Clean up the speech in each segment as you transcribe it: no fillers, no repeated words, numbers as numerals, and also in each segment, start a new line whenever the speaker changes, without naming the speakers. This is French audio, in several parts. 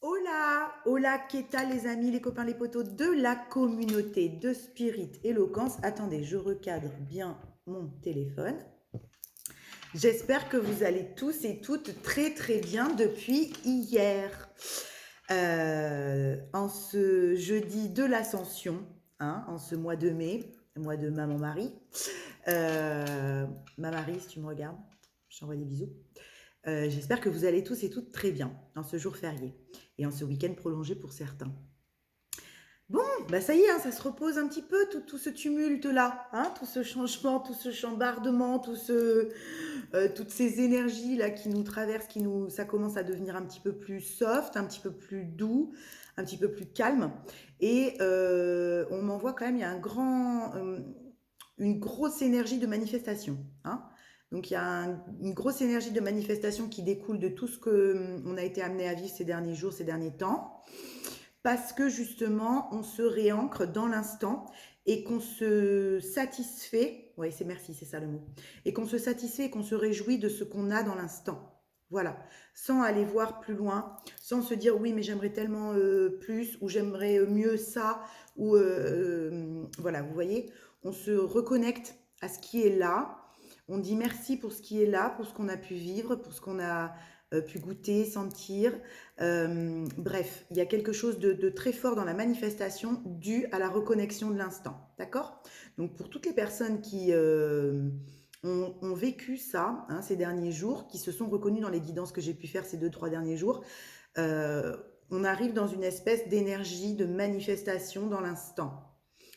Hola, hola, qu'est-ce que les amis, les copains, les potos de la communauté de Spirit Éloquence. Attendez, je recadre bien mon téléphone. J'espère que vous allez tous et toutes très très bien depuis hier. En ce jeudi de l'Ascension, hein, en ce mois de mai, mois de Maman Marie. Ma Marie, si tu me regardes, je t'envoie des bisous. J'espère que vous allez tous et toutes très bien en ce jour férié et en ce week-end prolongé pour certains. Bon, bah ça y est, hein, ça se repose un petit peu, tout ce tumulte-là, hein, tout ce changement, tout ce chambardement, toutes ces énergies-là qui nous traversent, ça commence à devenir un petit peu plus soft, un petit peu plus doux, un petit peu plus calme. Et on m'envoie quand même, il y a une grosse énergie de manifestation, hein. Donc il y a une grosse énergie de manifestation qui découle de tout ce que on a été amené à vivre ces derniers jours, ces derniers temps, parce que justement on se réancre dans l'instant et qu'on se satisfait, oui c'est merci, c'est ça le mot, et qu'on se satisfait et qu'on se réjouit de ce qu'on a dans l'instant. Voilà, sans aller voir plus loin, sans se dire oui mais j'aimerais tellement plus ou j'aimerais mieux ça ou voilà, vous voyez, on se reconnecte à ce qui est là, on dit merci pour ce qui est là, pour ce qu'on a pu vivre, pour ce qu'on a pu goûter, sentir. Bref, il y a quelque chose de très fort dans la manifestation dû à la reconnexion de l'instant. D'accord? Donc pour toutes les personnes qui ont vécu ça, hein, ces derniers jours, qui se sont reconnues dans les guidances que j'ai pu faire ces 2-3 derniers jours, euh, on arrive dans une espèce d'énergie de manifestation dans l'instant.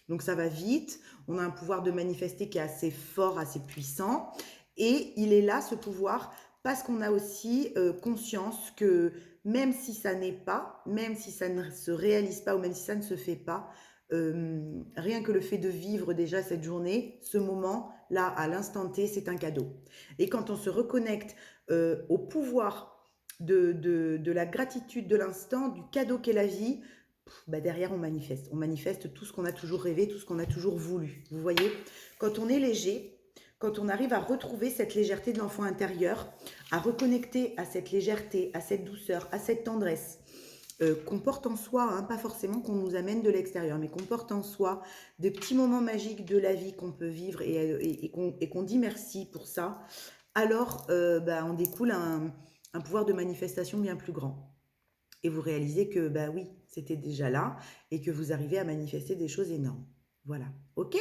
Donc ça va vite, on a un pouvoir de manifester qui est assez fort, assez puissant, et il est là ce pouvoir parce qu'on a aussi conscience que même si ça n'est pas, même si ça ne se réalise pas ou même si ça ne se fait pas, rien que le fait de vivre déjà cette journée, ce moment, là, à l'instant T, c'est un cadeau. Et quand on se reconnecte au pouvoir de la gratitude de l'instant, du cadeau qu'est la vie, bah derrière on manifeste. On manifeste tout ce qu'on a toujours rêvé, tout ce qu'on a toujours voulu. Vous voyez, quand on est léger, quand on arrive à retrouver cette légèreté de l'enfant intérieur, à reconnecter à cette légèreté, à cette douceur, à cette tendresse, qu'on porte en soi, hein, pas forcément qu'on nous amène de l'extérieur, mais qu'on porte en soi des petits moments magiques de la vie qu'on peut vivre et qu'on dit merci pour ça, alors bah, on découle un pouvoir de manifestation bien plus grand. Et vous réalisez que, bah oui, c'était déjà là et que vous arrivez à manifester des choses énormes. Voilà. OK?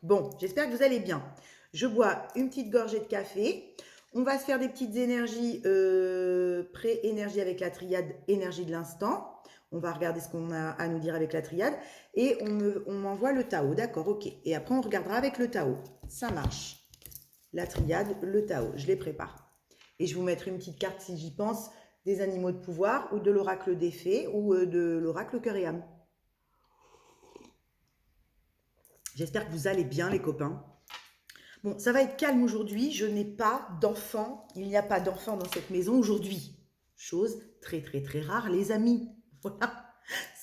Bon, j'espère que vous allez bien. Je bois une petite gorgée de café. On va se faire des petites énergies, pré-énergie avec la triade énergie de l'instant. On va regarder ce qu'on a à nous dire avec la triade. Et on m'envoie le Tao. D'accord, ok. Et après, on regardera avec le Tao. Ça marche. La triade, le Tao. Je les prépare. Et je vous mettrai une petite carte si j'y pense, des animaux de pouvoir ou de l'oracle des fées ou de l'oracle cœur et âme. J'espère que vous allez bien les copains. Bon, ça va être calme aujourd'hui. Je n'ai pas d'enfants. Il n'y a pas d'enfants dans cette maison aujourd'hui. Chose très très très rare, les amis. Voilà.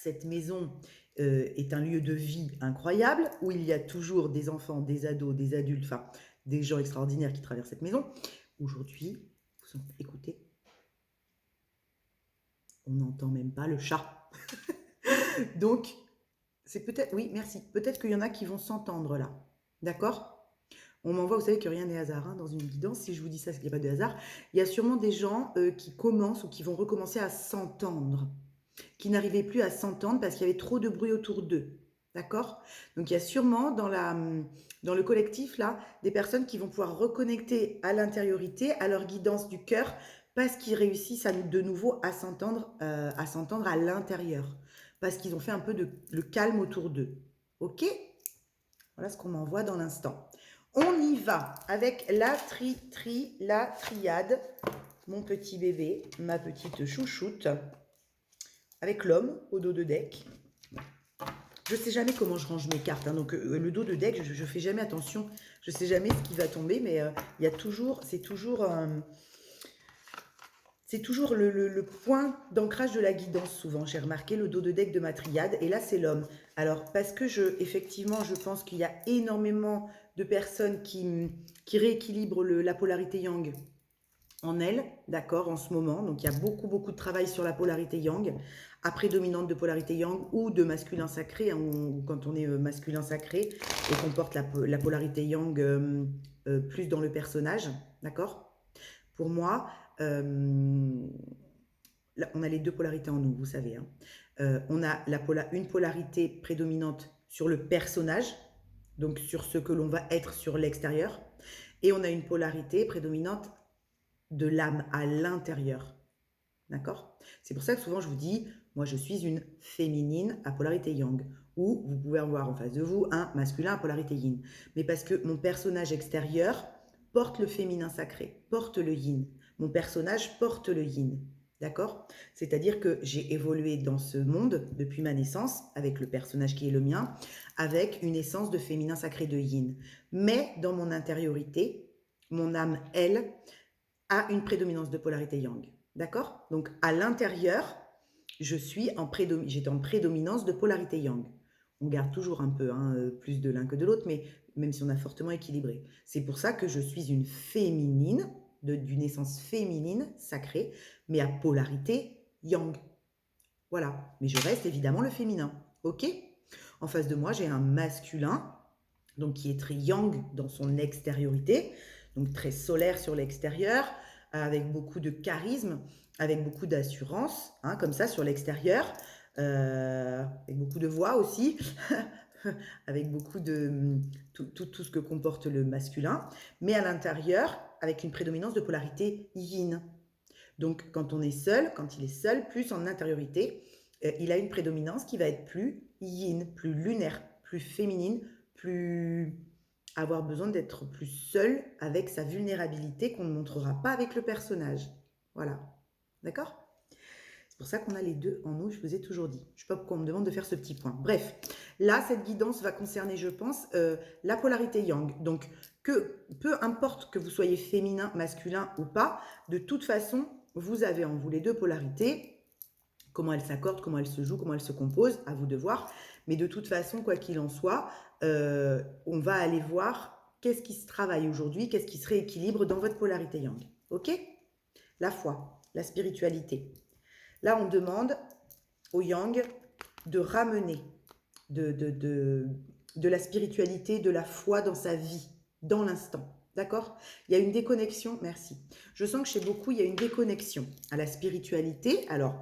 Cette maison est un lieu de vie incroyable où il y a toujours des enfants, des ados, des adultes, enfin des gens extraordinaires qui traversent cette maison. Aujourd'hui, écoutez, on n'entend même pas le chat. Donc, c'est peut-être, oui, merci. Peut-être qu'il y en a qui vont s'entendre là. D'accord? On m'envoie, vous savez que rien n'est hasard hein, dans une guidance. Si je vous dis ça, c'est qu'il n'y a pas de hasard. Il y a sûrement des gens qui commencent ou qui vont recommencer à s'entendre, qui n'arrivaient plus à s'entendre parce qu'il y avait trop de bruit autour d'eux. D'accord? Donc il y a sûrement dans le collectif là des personnes qui vont pouvoir reconnecter à l'intériorité, à leur guidance du cœur, parce qu'ils réussissent de nouveau à s'entendre à l'intérieur, parce qu'ils ont fait un peu le calme autour d'eux. Ok? Voilà ce qu'on m'envoie dans l'instant. On y va avec la triade, mon petit bébé, ma petite chouchoute, avec l'homme au dos de deck. Je ne sais jamais comment je range mes cartes, hein, donc le dos de deck, je ne fais jamais attention, je ne sais jamais ce qui va tomber, mais il y a toujours, c'est toujours le point d'ancrage de la guidance souvent. J'ai remarqué le dos de deck de ma triade et là c'est l'homme. Alors parce que effectivement je pense qu'il y a énormément de personnes qui rééquilibrent la polarité yang en elle, d'accord, en ce moment. Donc, il y a beaucoup, beaucoup de travail sur la polarité yang, à prédominante de polarité yang ou de masculin sacré, hein, ou quand on est masculin sacré et qu'on porte la polarité yang plus dans le personnage, d'accord. Pour moi, là, on a les deux polarités en nous, vous savez, hein. On a une polarité prédominante sur le personnage, donc sur ce que l'on va être sur l'extérieur, et on a une polarité prédominante de l'âme à l'intérieur. D'accord? C'est pour ça que souvent je vous dis, moi je suis une féminine à polarité yang, ou vous pouvez avoir en face de vous un masculin à polarité yin. Mais parce que mon personnage extérieur porte le féminin sacré, porte le yin. Mon personnage porte le yin. D'accord? C'est-à-dire que j'ai évolué dans ce monde depuis ma naissance, avec le personnage qui est le mien, avec une essence de féminin sacré de yin. Mais dans mon intériorité, mon âme, elle, a une prédominance de polarité yang. D'accord? Donc, à l'intérieur, j'étais en prédominance de polarité yang. On garde toujours un peu plus de l'un que de l'autre, mais même si on a fortement équilibré. C'est pour ça que je suis une féminine, d'une essence féminine, sacrée, mais à polarité yang. Voilà. Mais je reste évidemment le féminin. OK? En face de moi, j'ai un masculin, donc qui est très yang dans son extériorité, donc très solaire sur l'extérieur, avec beaucoup de charisme, avec beaucoup d'assurance, hein, comme ça sur l'extérieur, avec beaucoup de voix aussi, avec beaucoup de tout ce que comporte le masculin, mais à l'intérieur, avec une prédominance de polarité yin. Donc quand on est seul, quand il est seul, plus en intériorité, il a une prédominance qui va être plus yin, plus lunaire, plus féminine, plus avoir besoin d'être plus seul avec sa vulnérabilité qu'on ne montrera pas avec le personnage. Voilà. D'accord? C'est pour ça qu'on a les deux en nous, je vous ai toujours dit. Je ne sais pas pourquoi on me demande de faire ce petit point. Bref, là, cette guidance va concerner, je pense, la polarité yang. Donc, peu importe que vous soyez féminin, masculin ou pas, de toute façon, vous avez en vous les deux polarités. Comment elles s'accordent, comment elles se jouent, comment elles se composent, à vous de voir. Mais de toute façon, quoi qu'il en soit, on va aller voir qu'est-ce qui se travaille aujourd'hui, qu'est-ce qui se rééquilibre dans votre polarité yang. Ok? La foi, la spiritualité. Là, on demande au yang de ramener de la spiritualité, de la foi dans sa vie, dans l'instant. D'accord? Il y a une déconnexion, merci. Je sens que chez beaucoup, il y a une déconnexion à la spiritualité. Alors,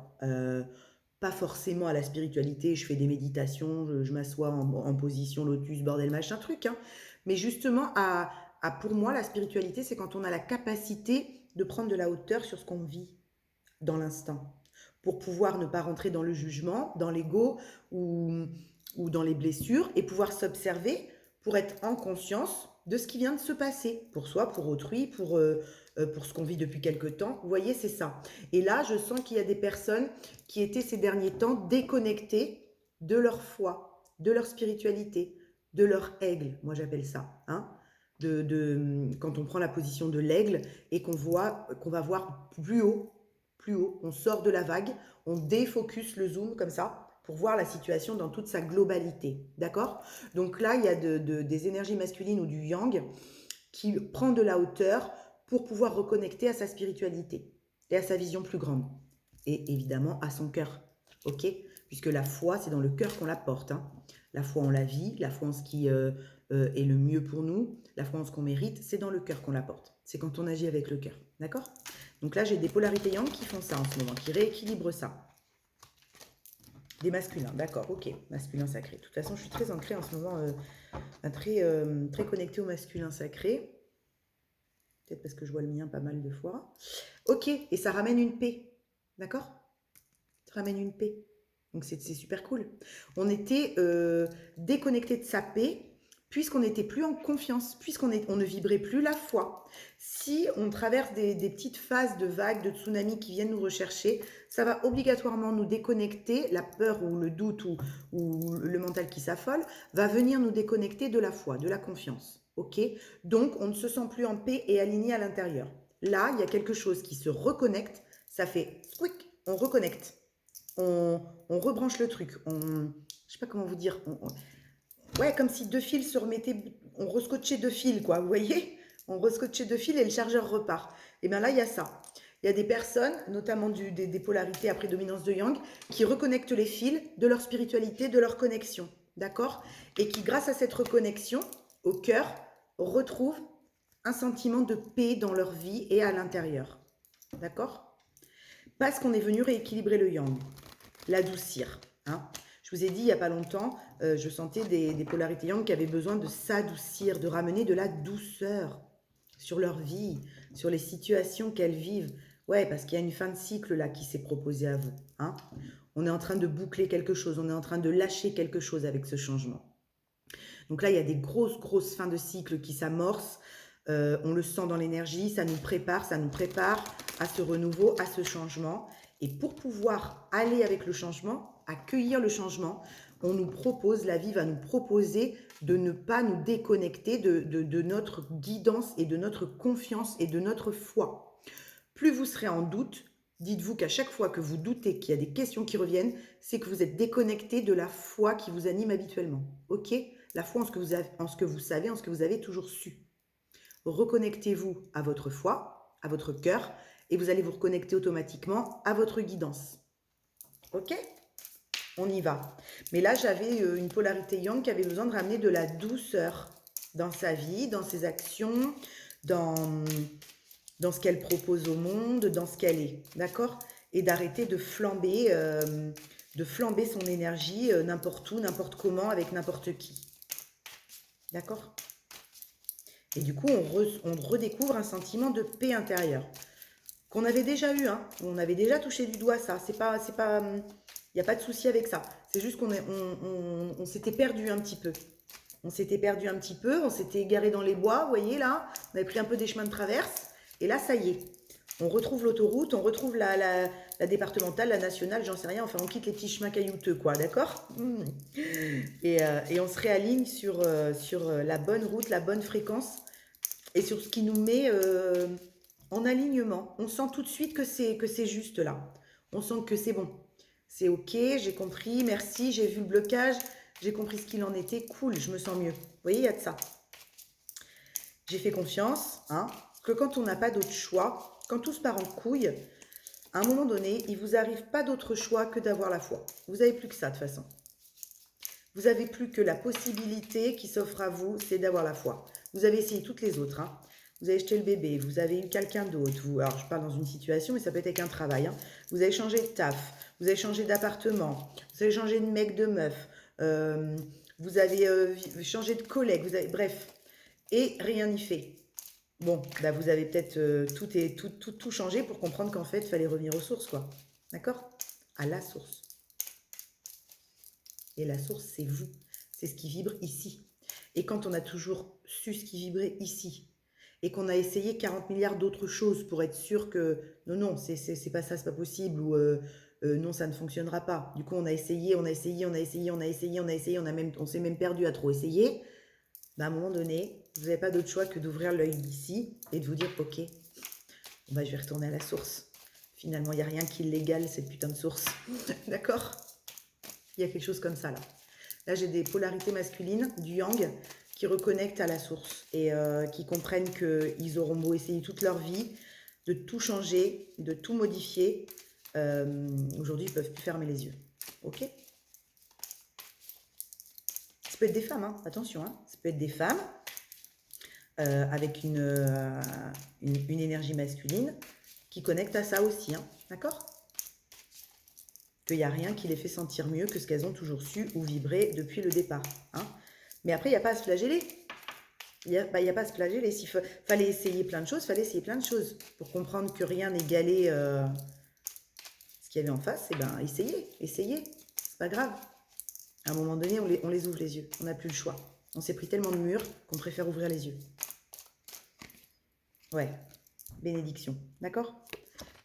pas forcément à la spiritualité, je fais des méditations, je m'assois en position lotus, bordel, machin, truc. Hein. Mais justement, pour moi, la spiritualité, c'est quand on a la capacité de prendre de la hauteur sur ce qu'on vit dans l'instant. Pour pouvoir ne pas rentrer dans le jugement, dans l'ego ou dans les blessures et pouvoir s'observer pour être en conscience de ce qui vient de se passer, pour soi, pour autrui, pour ce qu'on vit depuis quelque temps. Vous voyez, c'est ça. Et là, je sens qu'il y a des personnes qui étaient ces derniers temps déconnectées de leur foi, de leur spiritualité, de leur aigle, moi j'appelle ça. Hein, quand on prend la position de l'aigle et qu'on va voir plus haut, on sort de la vague, on défocus le zoom comme ça pour voir la situation dans toute sa globalité. D'accord? Donc là, il y a des énergies masculines ou du yang qui prend de la hauteur pour pouvoir reconnecter à sa spiritualité et à sa vision plus grande. Et évidemment à son cœur. Ok? Puisque la foi, c'est dans le cœur qu'on la porte. Hein. La foi en la vie, la foi en ce qui est le mieux pour nous, la foi en ce qu'on mérite, c'est dans le cœur qu'on la porte. C'est quand on agit avec le cœur. D'accord? Donc là, j'ai des polarités yang qui font ça en ce moment, qui rééquilibrent ça. Des masculins, d'accord, ok, masculin sacré. De toute façon, je suis très ancrée en ce moment, très connectée au masculin sacré. Peut-être parce que je vois le mien pas mal de fois. Ok, et ça ramène une paix, d'accord? Ça ramène une paix. Donc c'est super cool. On était déconnecté de sa paix, puisqu'on n'était plus en confiance, puisqu'on ne vibrait plus la foi. Si on traverse des petites phases de vagues, de tsunamis qui viennent nous rechercher, ça va obligatoirement nous déconnecter, la peur ou le doute ou le mental qui s'affole, va venir nous déconnecter de la foi, de la confiance. Ok? Donc, on ne se sent plus en paix et aligné à l'intérieur. Là, il y a quelque chose qui se reconnecte, ça fait squick, on reconnecte. On rebranche le truc. Je ne sais pas comment vous dire. Ouais, comme si deux fils se remettaient, on rescotchait deux fils, quoi, vous voyez? On rescotche 2 fils et le chargeur repart. Et bien là, il y a ça. Il y a des personnes, notamment des polarités après dominance de Yang, qui reconnectent les fils de leur spiritualité, de leur connexion. D'accord? Et qui, grâce à cette reconnexion au cœur, retrouvent un sentiment de paix dans leur vie et à l'intérieur. D'accord? Parce qu'on est venu rééquilibrer le Yang, l'adoucir. Hein? Je vous ai dit il n'y a pas longtemps, je sentais des polarités Yang qui avaient besoin de s'adoucir, de ramener de la douceur sur leur vie, sur les situations qu'elles vivent. Ouais, parce qu'il y a une fin de cycle là qui s'est proposée à vous. Hein? On est en train de boucler quelque chose, on est en train de lâcher quelque chose avec ce changement. Donc là, il y a des grosses fins de cycle qui s'amorcent. On le sent dans l'énergie, ça nous prépare à ce renouveau, à ce changement. Et pour pouvoir aller avec le changement, accueillir le changement, on nous propose, la vie va nous proposer de ne pas nous déconnecter de notre guidance et de notre confiance et de notre foi. Plus vous serez en doute, dites-vous qu'à chaque fois que vous doutez qu'il y a des questions qui reviennent, c'est que vous êtes déconnecté de la foi qui vous anime habituellement. Ok? La foi en ce que vous savez, en ce que vous avez toujours su. Reconnectez-vous à votre foi, à votre cœur, et vous allez vous reconnecter automatiquement à votre guidance. Ok? On y va. Mais là, j'avais une polarité Yang qui avait besoin de ramener de la douceur dans sa vie, dans ses actions, dans ce qu'elle propose au monde, dans ce qu'elle est. D'accord? Et d'arrêter de flamber son énergie n'importe où, n'importe comment, avec n'importe qui. D'accord? Et du coup, on redécouvre un sentiment de paix intérieure qu'on avait déjà eu, hein. On avait déjà touché du doigt ça. Il n'y a pas de souci avec ça. C'est juste on s'était perdu un petit peu. On s'était perdu un petit peu, on s'était égaré dans les bois, vous voyez là. On avait pris un peu des chemins de traverse. Et là, ça y est. On retrouve l'autoroute, on retrouve la départementale, la nationale, j'en sais rien. Enfin, on quitte les petits chemins caillouteux, quoi, d'accord? Et on se réaligne sur la bonne route, la bonne fréquence et sur ce qui nous met en alignement. On sent tout de suite que c'est juste là. On sent que c'est bon. C'est ok, j'ai compris, merci, j'ai vu le blocage, j'ai compris ce qu'il en était, cool, je me sens mieux. Vous voyez, il y a de ça. J'ai fait confiance, hein, que quand on n'a pas d'autre choix, quand tout se part en couille, à un moment donné, il ne vous arrive pas d'autre choix que d'avoir la foi. Vous n'avez plus que ça de toute façon. Vous n'avez plus que la possibilité qui s'offre à vous, c'est d'avoir la foi. Vous avez essayé toutes les autres. Hein. Vous avez jeté le bébé, vous avez eu quelqu'un d'autre. Alors, je parle dans une situation, mais ça peut être avec un travail. Hein. Vous avez changé de taf, vous avez changé d'appartement, vous avez changé de mec, de meuf, vous avez changé de collègue, bref. Et rien n'y fait. Bon, bah vous avez peut-être tout changé pour comprendre qu'en fait, il fallait revenir aux sources, quoi. D'accord? À la source. Et la source, c'est vous. C'est ce qui vibre ici. Et quand on a toujours su ce qui vibrait ici, et qu'on a essayé 40 milliards d'autres choses pour être sûr que non, c'est pas ça, c'est pas possible, ou non, ça ne fonctionnera pas. Du coup, on a essayé, on s'est même perdu à trop essayer. Bah, à un moment donné, vous n'avez pas d'autre choix que d'ouvrir l'œil d'ici et de vous dire, ok, bah, je vais retourner à la source. Finalement, il n'y a rien qui l'égale, cette putain de source. D'accord? Il y a quelque chose comme ça, là. Là, j'ai des polarités masculines, du yang, qui reconnectent à la source et qui comprennent qu'ils auront beau essayer toute leur vie de tout changer, de tout modifier. Aujourd'hui, ils ne peuvent plus fermer les yeux. Ok? Ça peut être des femmes, hein, attention, hein. Ça peut être des femmes avec une énergie masculine qui connecte à ça aussi, hein, d'accord? Qu'il n'y a rien qui les fait sentir mieux que ce qu'elles ont toujours su ou vibré depuis le départ. Hein. Mais après, il n'y a pas à se flageller. Il n'y a pas à se flageller. S'il fallait essayer plein de choses, Pour comprendre que rien n'égalait ce qu'il y avait en face, eh ben, essayez. C'est pas grave. À un moment donné, on les ouvre les yeux. On n'a plus le choix. On s'est pris tellement de murs qu'on préfère ouvrir les yeux. Ouais, bénédiction. D'accord?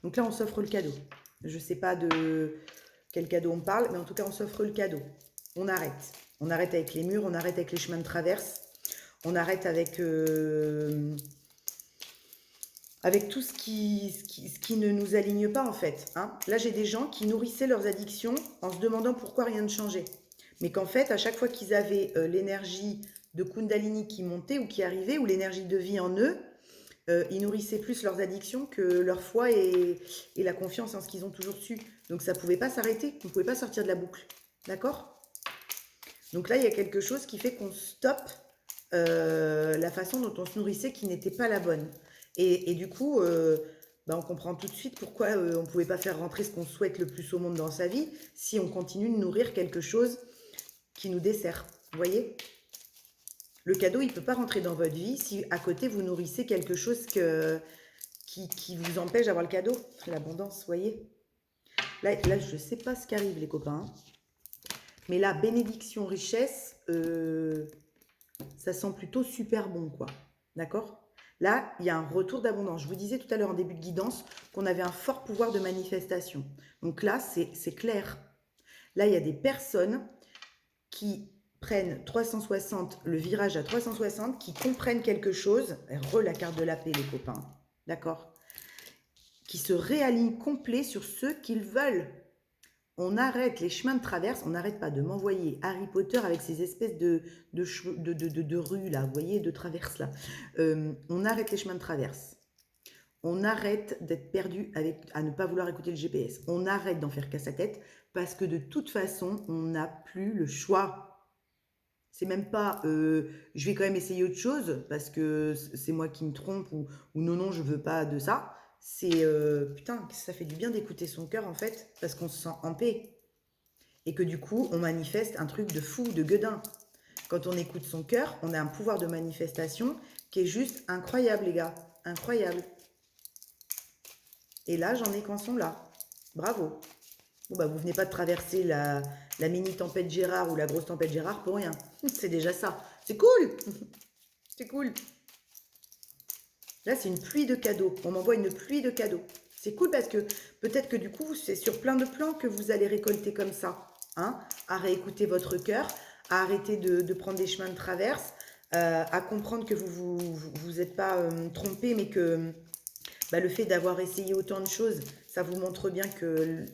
Donc là, on s'offre le cadeau. Je ne sais pas de quel cadeau on parle, mais en tout cas, on s'offre le cadeau. On arrête. On arrête avec les murs, on arrête avec les chemins de traverse. On arrête avec tout ce qui ne nous aligne pas, en fait. Hein. Là, j'ai des gens qui nourrissaient leurs addictions en se demandant pourquoi rien ne changeait. Mais qu'en fait, à chaque fois qu'ils avaient l'énergie de Kundalini qui montait ou qui arrivait, ou l'énergie de vie en eux, ils nourrissaient plus leurs addictions que leur foi et la confiance en ce qu'ils ont toujours su. Donc ça pouvait pas s'arrêter, on ne pouvait pas sortir de la boucle. D'accord? Donc là, il y a quelque chose qui fait qu'on stoppe la façon dont on se nourrissait qui n'était pas la bonne. Et du coup, bah, on comprend tout de suite pourquoi on ne pouvait pas faire rentrer ce qu'on souhaite le plus au monde dans sa vie si on continue de nourrir quelque chose qui nous dessert. Vous voyez? Le cadeau, il ne peut pas rentrer dans votre vie si à côté vous nourrissez quelque chose qui vous empêche d'avoir le cadeau. L'abondance, vous voyez? Là, je ne sais pas ce qui arrive, les copains. Mais là, bénédiction, richesse, ça sent plutôt super bon, quoi. D'accord? Là, il y a un retour d'abondance. Je vous disais tout à l'heure en début de guidance qu'on avait un fort pouvoir de manifestation. Donc là, c'est clair. Là, il y a des personnes qui prennent 360, le virage à 360, qui comprennent quelque chose. La carte de la paix, les copains. D'accord? Qui se réalignent complet sur ce qu'ils veulent. On arrête les chemins de traverse, on n'arrête pas de m'envoyer Harry Potter avec ces espèces de rues là, vous voyez, de traverses là. On arrête les chemins de traverse. On arrête d'être perdu à ne pas vouloir écouter le GPS. On arrête d'en faire qu'à sa tête parce que de toute façon, on n'a plus le choix. C'est même pas je vais quand même essayer autre chose parce que c'est moi qui me trompe ou non, je veux pas de ça. C'est putain, ça fait du bien d'écouter son cœur en fait parce qu'on se sent en paix. Et que du coup, on manifeste un truc de fou, de gueudin. Quand on écoute son cœur, on a un pouvoir de manifestation qui est juste incroyable, les gars. Incroyable. Et là, j'en ai qu'en sont là. Bravo. Bon, bah, vous venez pas de traverser la mini tempête Gérard ou la grosse tempête Gérard pour rien. C'est déjà ça. C'est cool. C'est cool. Là, c'est une pluie de cadeaux. On m'envoie une pluie de cadeaux. C'est cool parce que peut-être que du coup, c'est sur plein de plans que vous allez récolter comme ça. Hein, à réécouter votre cœur, à arrêter de prendre des chemins de traverse, à comprendre que vous êtes pas trompé, mais que bah, le fait d'avoir essayé autant de choses, ça vous montre bien que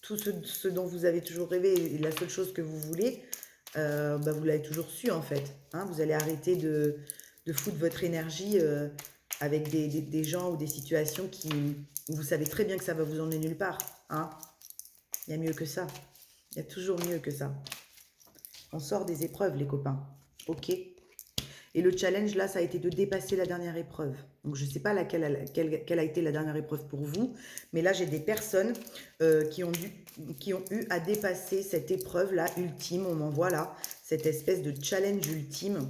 tout ce dont vous avez toujours rêvé est la seule chose que vous voulez, bah, vous l'avez toujours su en fait. Hein, vous allez arrêter de foutre votre énergie avec des gens ou des situations où vous savez très bien que ça va vous emmener nulle part. Hein. Il y a mieux que ça. Il y a toujours mieux que ça. On sort des épreuves, les copains. Ok? Et le challenge, là, ça a été de dépasser la dernière épreuve. Donc, je ne sais pas quelle a été la dernière épreuve pour vous, mais là, j'ai des personnes qui ont eu à dépasser cette épreuve-là, ultime. On m'envoie là, cette espèce de challenge ultime,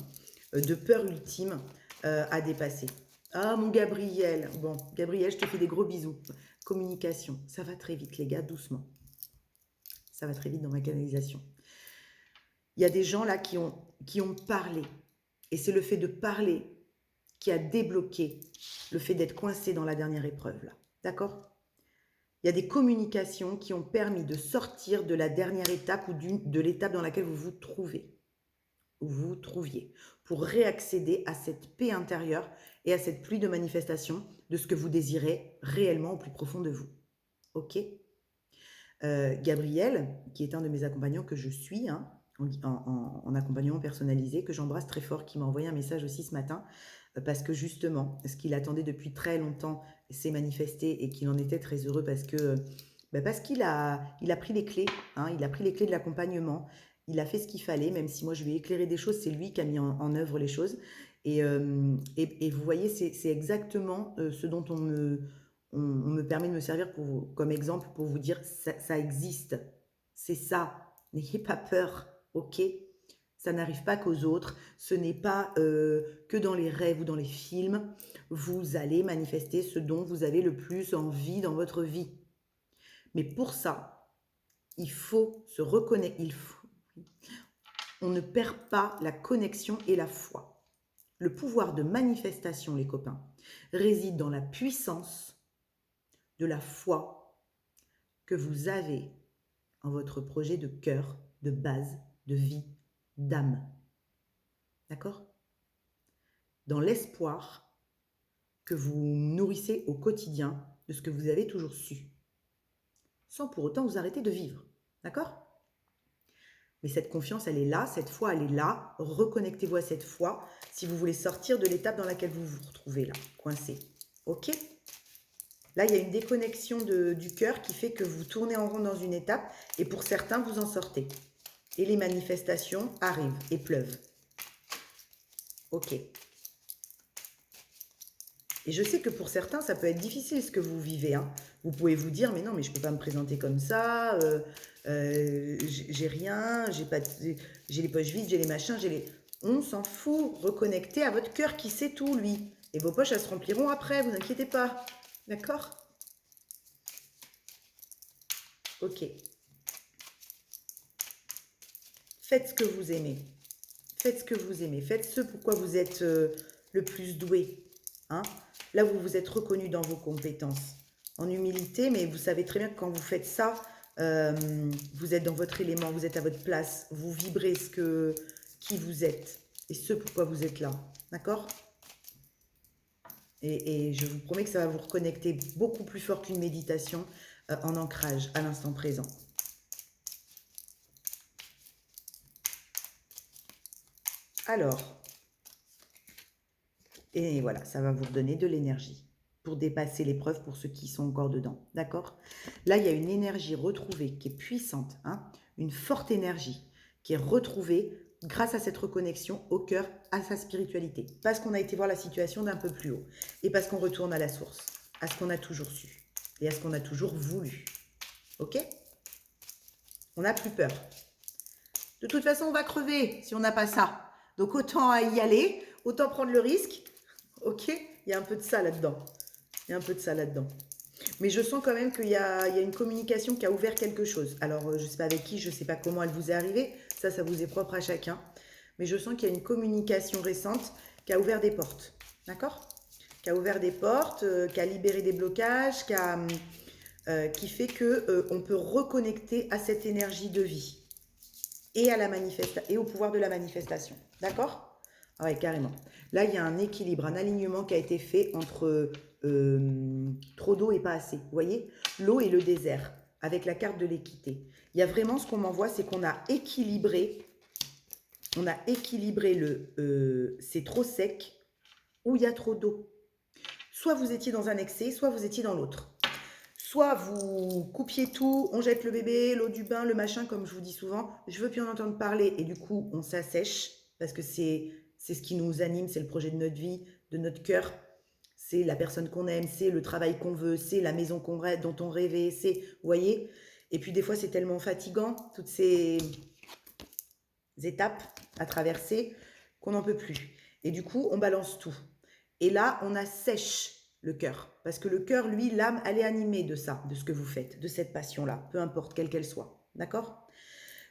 de peur ultime à dépasser. Ah, mon Gabriel. Bon, Gabriel, je te fais des gros bisous. Communication. Ça va très vite, les gars, doucement. Ça va très vite dans ma canalisation. Il y a des gens là qui ont parlé. Et c'est le fait de parler qui a débloqué le fait d'être coincé dans la dernière épreuve là. D'accord? Il y a des communications qui ont permis de sortir de la dernière étape ou de l'étape dans laquelle vous vous trouvez. Ou vous vous trouviez. Pour réaccéder à cette paix intérieure et à cette pluie de manifestation de ce que vous désirez réellement au plus profond de vous. Ok? Gabriel, qui est un de mes accompagnants que je suis, hein, en accompagnement personnalisé, que j'embrasse très fort, qui m'a envoyé un message aussi ce matin, parce que justement, ce qu'il attendait depuis très longtemps s'est manifesté et qu'il en était très heureux parce qu'il a pris les clés, hein, il a pris les clés de l'accompagnement, il a fait ce qu'il fallait, même si moi je lui ai éclairé des choses, c'est lui qui a mis en œuvre les choses. Et vous voyez, c'est exactement ce dont on me permet de me servir comme exemple pour vous dire ça existe. C'est ça. N'ayez pas peur, ok? Ça n'arrive pas qu'aux autres. Ce n'est pas que dans les rêves ou dans les films. Vous allez manifester ce dont vous avez le plus envie dans votre vie. Mais pour ça, il faut se reconnaître. On ne perd pas la connexion et la foi. Le pouvoir de manifestation, les copains, réside dans la puissance de la foi que vous avez en votre projet de cœur, de base, de vie, d'âme. D'accord? Dans l'espoir que vous nourrissez au quotidien de ce que vous avez toujours su, sans pour autant vous arrêter de vivre. D'accord? Mais cette confiance, elle est là, cette foi, elle est là. Reconnectez-vous à cette foi si vous voulez sortir de l'étape dans laquelle vous vous retrouvez là, coincé. Ok? Là, il y a une déconnexion du cœur qui fait que vous tournez en rond dans une étape et pour certains, vous en sortez. Et les manifestations arrivent et pleuvent. Ok. Et je sais que pour certains, ça peut être difficile ce que vous vivez, hein. Vous pouvez vous dire, mais non, mais je ne peux pas me présenter comme ça, j'ai rien, j'ai les poches vides, j'ai les machins, j'ai les... On s'en fout, reconnectez à votre cœur qui sait tout, lui. Et vos poches, elles se rempliront après, vous inquiétez pas. D'accord? Ok. Faites ce que vous aimez. Faites ce que vous aimez. Faites ce pourquoi vous êtes le plus doué. Hein? Là, vous vous êtes reconnu dans vos compétences. En humilité, mais vous savez très bien que quand vous faites ça, vous êtes dans votre élément, vous êtes à votre place, vous vibrez qui vous êtes et ce pourquoi vous êtes là. D'accord? Et je vous promets que ça va vous reconnecter beaucoup plus fort qu'une méditation en ancrage à l'instant présent. Alors, et voilà, ça va vous redonner de l'énergie pour dépasser l'épreuve pour ceux qui sont encore dedans. D'accord? Là, il y a une énergie retrouvée qui est puissante, hein, une forte énergie qui est retrouvée grâce à cette reconnexion au cœur, à sa spiritualité. Parce qu'on a été voir la situation d'un peu plus haut. Et parce qu'on retourne à la source, à ce qu'on a toujours su et à ce qu'on a toujours voulu. Ok? On n'a plus peur. De toute façon, on va crever si on n'a pas ça. Donc autant y aller, autant prendre le risque. Ok? Il y a un peu de ça là-dedans. Il y a un peu de ça là-dedans. Mais je sens quand même qu'il y a une communication qui a ouvert quelque chose. Alors, je ne sais pas avec qui, je ne sais pas comment elle vous est arrivée. Ça vous est propre à chacun. Mais je sens qu'il y a une communication récente qui a ouvert des portes. D'accord? Qui a ouvert des portes, qui a libéré des blocages, qui fait qu'on peut reconnecter à cette énergie de vie et, et au pouvoir de la manifestation. D'accord? Ah ouais, carrément. Là, il y a un équilibre, un alignement qui a été fait entre trop d'eau et pas assez. Vous voyez? L'eau et le désert, avec la carte de l'équité. Il y a vraiment ce qu'on m'envoie, c'est qu'on a équilibré. On a équilibré c'est trop sec ou il y a trop d'eau. Soit vous étiez dans un excès, soit vous étiez dans l'autre. Soit vous coupiez tout, on jette le bébé, l'eau du bain, le machin, comme je vous dis souvent. Je veux plus en entendre parler et du coup, on s'assèche parce que c'est ce qui nous anime, c'est le projet de notre vie, de notre cœur. C'est la personne qu'on aime, c'est le travail qu'on veut, c'est la maison dont on rêvait, c'est, vous voyez. Et puis des fois, c'est tellement fatigant, toutes ces étapes à traverser, qu'on n'en peut plus. Et du coup, on balance tout. Et là, on assèche le cœur. Parce que le cœur, lui, l'âme, elle est animée de ça, de ce que vous faites, de cette passion-là, peu importe quelle qu'elle soit. D'accord?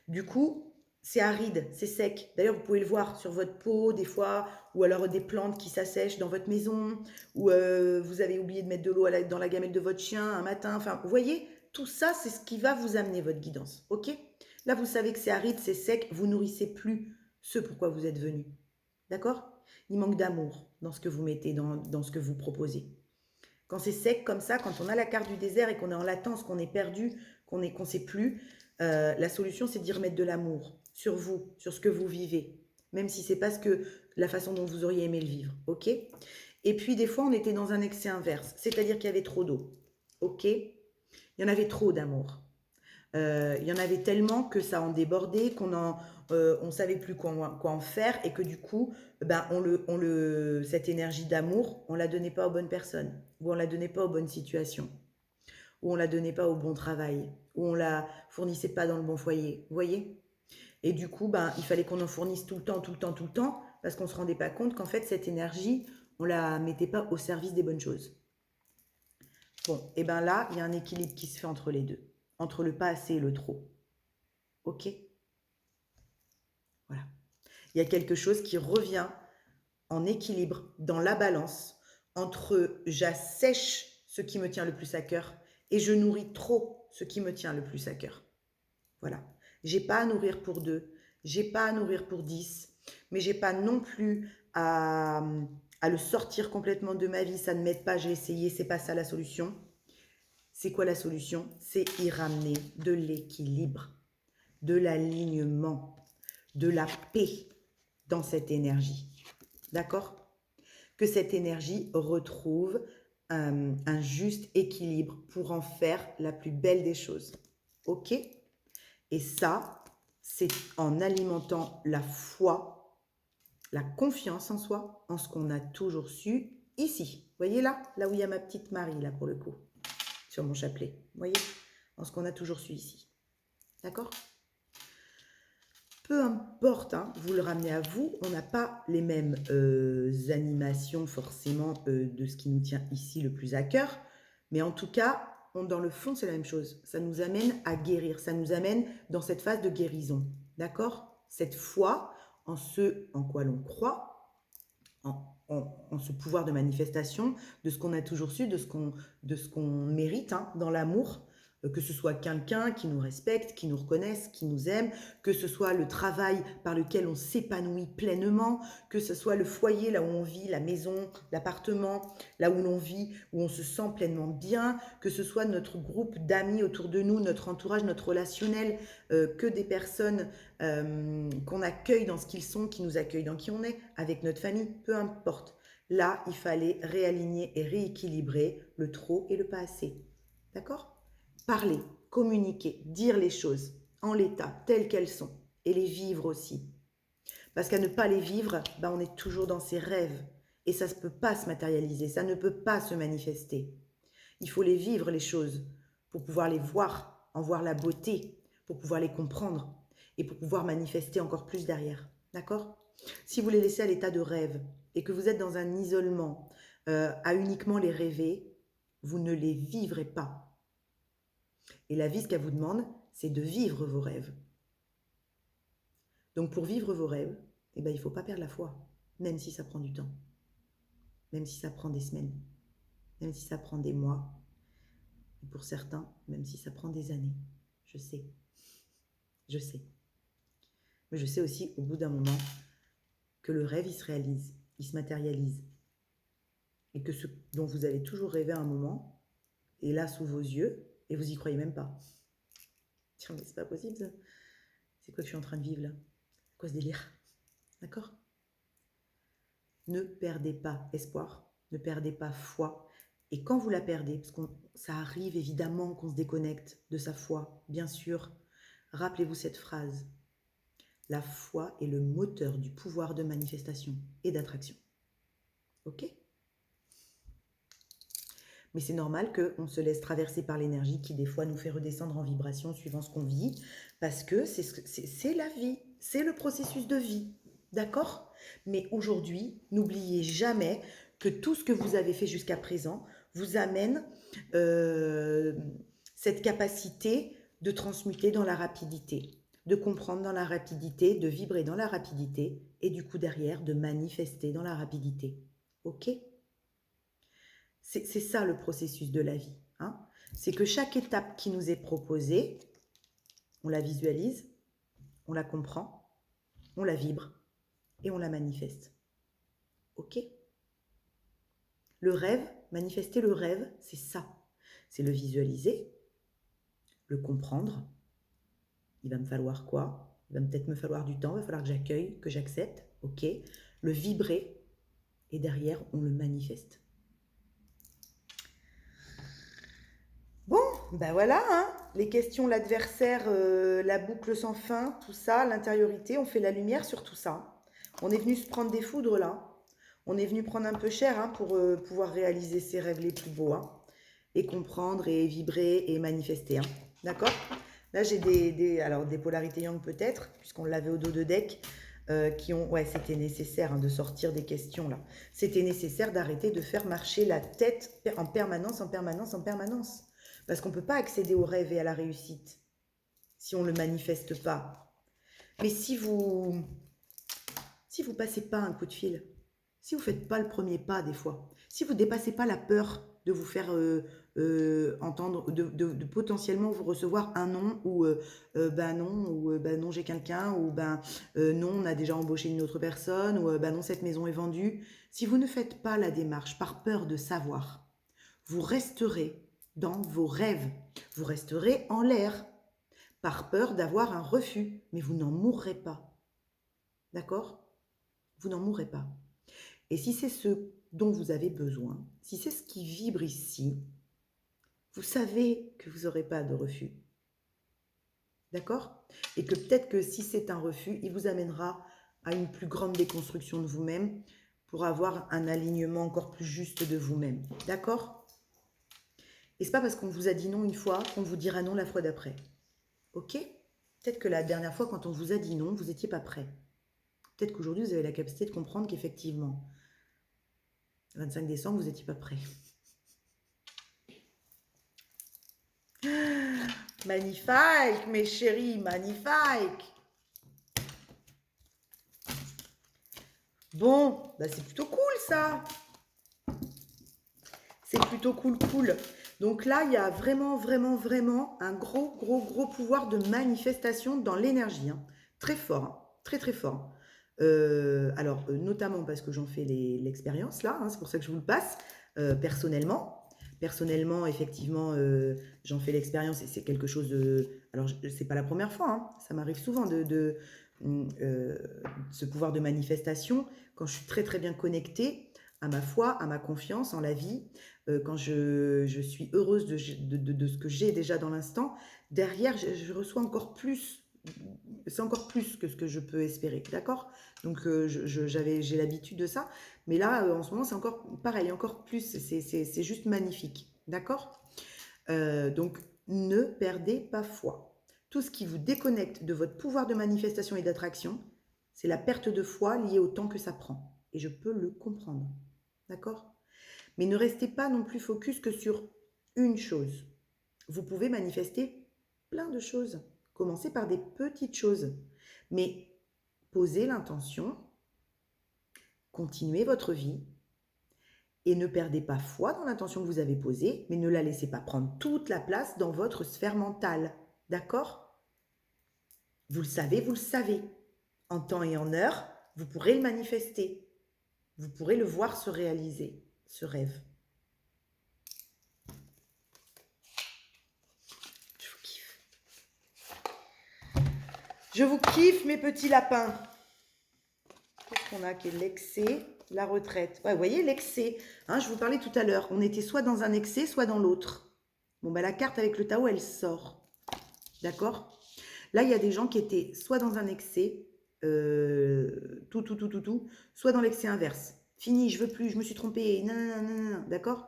Du coup, c'est aride, c'est sec. D'ailleurs, vous pouvez le voir sur votre peau, des fois, ou alors des plantes qui s'assèchent dans votre maison, ou vous avez oublié de mettre de l'eau dans la gamelle de votre chien un matin. Enfin, vous voyez, tout ça, c'est ce qui va vous amener votre guidance. Ok? Là, vous savez que c'est aride, c'est sec, vous nourrissez plus ce pourquoi vous êtes venu. D'accord? Il manque d'amour dans ce que vous mettez, dans ce que vous proposez. Quand c'est sec comme ça, quand on a la carte du désert et qu'on est en latence, qu'on est perdu, qu'on ne sait plus, la solution, c'est d'y remettre de l'amour sur vous, sur ce que vous vivez, même si c'est pas la façon dont vous auriez aimé le vivre, ok? Et puis, des fois, on était dans un excès inverse, c'est-à-dire qu'il y avait trop d'eau, ok? Il y en avait trop d'amour. Il y en avait tellement que ça en débordait, on savait plus quoi en faire et que du coup, ben, cette énergie d'amour, on la donnait pas aux bonnes personnes, ou on la donnait pas aux bonnes situations, ou on la donnait pas au bon travail, ou on la fournissait pas dans le bon foyer, vous voyez? Et du coup, ben, il fallait qu'on en fournisse tout le temps, tout le temps, tout le temps, parce qu'on se rendait pas compte qu'en fait, cette énergie, on la mettait pas au service des bonnes choses. Bon, et ben là, il y a un équilibre qui se fait entre les deux, entre le pas assez et le trop. Ok? Voilà. Il y a quelque chose qui revient en équilibre dans la balance entre j'assèche ce qui me tient le plus à cœur et je nourris trop ce qui me tient le plus à cœur. Voilà. J'ai pas à nourrir pour 2, j'ai pas à nourrir pour 10, mais j'ai pas non plus à le sortir complètement de ma vie. Ça ne m'aide pas, j'ai essayé, c'est pas ça la solution. C'est quoi la solution? C'est y ramener de l'équilibre. de l'alignement, de la paix dans cette énergie. D'accord? Que cette énergie retrouve un juste équilibre pour en faire la plus belle des choses. Ok? Et ça, c'est en alimentant la foi, la confiance en soi, en ce qu'on a toujours su ici. Vous voyez là où il y a ma petite Marie, là pour le coup, sur mon chapelet. Vous voyez? En ce qu'on a toujours su ici. D'accord? Peu importe, hein, vous le ramenez à vous, on n'a pas les mêmes animations forcément de ce qui nous tient ici le plus à cœur, mais en tout cas, dans le fond, c'est la même chose. Ça nous amène à guérir, ça nous amène dans cette phase de guérison, d'accord? Cette foi en ce en quoi l'on croit, en ce pouvoir de manifestation, de ce qu'on a toujours su, de ce qu'on mérite hein, dans l'amour, que ce soit quelqu'un qui nous respecte, qui nous reconnaisse, qui nous aime, que ce soit le travail par lequel on s'épanouit pleinement, que ce soit le foyer là où on vit, la maison, l'appartement, là où l'on vit, où on se sent pleinement bien, que ce soit notre groupe d'amis autour de nous, notre entourage, notre relationnel, que des personnes qu'on accueille dans ce qu'ils sont, qui nous accueillent dans qui on est, avec notre famille, peu importe. Là, il fallait réaligner et rééquilibrer le trop et le pas assez. D'accord? Parler, communiquer, dire les choses en l'état, telles qu'elles sont, et les vivre aussi. Parce qu'à ne pas les vivre, on est toujours dans ses rêves. Et ça ne peut pas se matérialiser, ça ne peut pas se manifester. Il faut les vivre, les choses, pour pouvoir les voir, en voir la beauté, pour pouvoir les comprendre et pour pouvoir manifester encore plus derrière. D'accord? Si vous les laissez à l'état de rêve et que vous êtes dans un isolement à uniquement les rêver, vous ne les vivrez pas. Et la vie, ce qu'elle vous demande, c'est de vivre vos rêves. Donc pour vivre vos rêves, il ne faut pas perdre la foi, même si ça prend du temps, même si ça prend des semaines, même si ça prend des mois, et pour certains, même si ça prend des années. Je sais. Mais je sais aussi, au bout d'un moment, que le rêve, il se réalise, il se matérialise. Et que ce dont vous avez toujours rêvé à un moment est là sous vos yeux, et vous y croyez même pas. Tiens, mais c'est pas possible ça. C'est quoi que je suis en train de vivre là? Quoi ce délire? D'accord? Ne perdez pas espoir, ne perdez pas foi. Et quand vous la perdez, parce que ça arrive évidemment qu'on se déconnecte de sa foi, bien sûr, rappelez-vous cette phrase. La foi est le moteur du pouvoir de manifestation et d'attraction. Ok? Mais c'est normal qu'on se laisse traverser par l'énergie qui des fois nous fait redescendre en vibration suivant ce qu'on vit, parce que c'est la vie, c'est le processus de vie, d'accord? Mais aujourd'hui, n'oubliez jamais que tout ce que vous avez fait jusqu'à présent vous amène cette capacité de transmuter dans la rapidité, de comprendre dans la rapidité, de vibrer dans la rapidité, et du coup derrière, de manifester dans la rapidité. Ok? C'est ça le processus de la vie. Hein. C'est que chaque étape qui nous est proposée, on la visualise, on la comprend, on la vibre et on la manifeste. Ok? Le rêve, manifester le rêve, c'est ça. C'est le visualiser, le comprendre. Il va me falloir quoi? Il va peut-être me falloir du temps, il va falloir que j'accueille, que j'accepte. Ok? Le vibrer et derrière, on le manifeste. Bon, voilà, hein, les questions, l'adversaire, la boucle sans fin, tout ça, l'intériorité, on fait la lumière sur tout ça. On est venu se prendre des foudres là. On est venu prendre un peu cher hein, pour pouvoir réaliser ses rêves les plus beaux. Hein, et comprendre et vibrer et manifester. Hein, d'accord? Là, j'ai des polarités yang peut-être, puisqu'on l'avait au dos de deck, qui ont... Ouais, c'était nécessaire hein, de sortir des questions là. C'était nécessaire d'arrêter de faire marcher la tête en permanence. Parce qu'on ne peut pas accéder au rêve et à la réussite si on ne le manifeste pas. Mais si vous passez pas un coup de fil, si vous ne faites pas le premier pas des fois, si vous ne dépassez pas la peur de vous faire entendre, de potentiellement vous recevoir un non, ou non, j'ai quelqu'un, ou non, on a déjà embauché une autre personne, ou non, cette maison est vendue. Si vous ne faites pas la démarche par peur de savoir, vous resterez dans vos rêves. Vous resterez en l'air par peur d'avoir un refus. Mais vous n'en mourrez pas. D'accord? Vous n'en mourrez pas. Et si c'est ce dont vous avez besoin, si c'est ce qui vibre ici, vous savez que vous n'aurez pas de refus. D'accord? Et que peut-être que si c'est un refus, il vous amènera à une plus grande déconstruction de vous-même pour avoir un alignement encore plus juste de vous-même. D'accord? Et c'est pas parce qu'on vous a dit non une fois qu'on vous dira non la fois d'après. Ok? Peut-être que la dernière fois, quand on vous a dit non, vous n'étiez pas prêt. Peut-être qu'aujourd'hui, vous avez la capacité de comprendre qu'effectivement, le 25 décembre, vous n'étiez pas prêt. Magnifique, mes chéris, magnifique. Bon, bah c'est plutôt cool ça. C'est plutôt cool, cool. Donc là, il y a vraiment, vraiment, vraiment un gros, gros, gros pouvoir de manifestation dans l'énergie. Hein. Très fort, hein. Très, très fort. Alors, notamment parce que j'en fais l'expérience là, hein, c'est pour ça que je vous le passe, personnellement. Personnellement, effectivement, j'en fais l'expérience et c'est quelque chose de... Alors, c'est pas la première fois, hein, ça m'arrive souvent de ce pouvoir de manifestation quand je suis très, très bien connectée à ma foi, à ma confiance en la vie, quand je suis heureuse de ce que j'ai déjà dans l'instant, derrière, je reçois encore plus, c'est encore plus que ce que je peux espérer, d'accord? Donc, j'ai l'habitude de ça, mais là, en ce moment, c'est encore pareil, encore plus, c'est juste magnifique, d'accord? Donc, ne perdez pas foi. Tout ce qui vous déconnecte de votre pouvoir de manifestation et d'attraction, c'est la perte de foi liée au temps que ça prend. Et je peux le comprendre. D'accord? Mais ne restez pas non plus focus que sur une chose. Vous pouvez manifester plein de choses. Commencez par des petites choses. Mais posez l'intention, continuez votre vie et ne perdez pas foi dans l'intention que vous avez posée, mais ne la laissez pas prendre toute la place dans votre sphère mentale. D'accord? Vous le savez, vous le savez. En temps et en heure, vous pourrez le manifester. Vous pourrez le voir se réaliser, ce rêve. Je vous kiffe. Je vous kiffe, mes petits lapins. Qu'est-ce qu'on a qui est l'excès, la retraite. Ouais, vous voyez, l'excès. Hein, je vous parlais tout à l'heure. On était soit dans un excès, soit dans l'autre. Bon, bah, la carte avec le Tao, elle sort. D'accord? Là, il y a des gens qui étaient soit dans un excès, soit dans l'excès inverse. Fini, je veux plus, je me suis trompée, non, d'accord?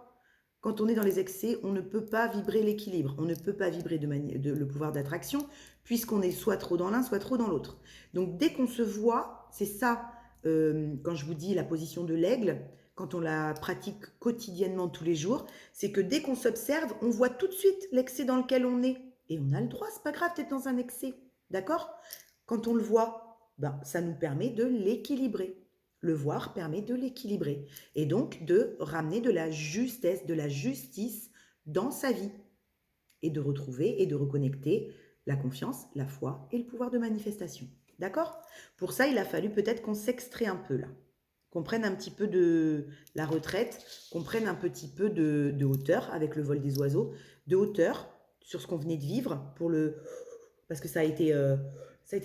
Quand on est dans les excès, on ne peut pas vibrer l'équilibre, on ne peut pas vibrer le pouvoir d'attraction, puisqu'on est soit trop dans l'un, soit trop dans l'autre. Donc dès qu'on se voit, c'est ça, quand je vous dis la position de l'aigle, quand on la pratique quotidiennement tous les jours, c'est que dès qu'on s'observe, on voit tout de suite l'excès dans lequel on est. Et on a le droit, c'est pas grave d'être dans un excès. D'accord? Quand on le voit, ben, ça nous permet de l'équilibrer. Le voir permet de l'équilibrer. Et donc de ramener de la justesse, de la justice dans sa vie. Et de retrouver et de reconnecter la confiance, la foi et le pouvoir de manifestation. D'accord? Pour ça, il a fallu peut-être qu'on s'extrait un peu là. Qu'on prenne un petit peu de la retraite, qu'on prenne un petit peu de hauteur avec le vol des oiseaux, de hauteur sur ce qu'on venait de vivre pour le... Parce que ça a été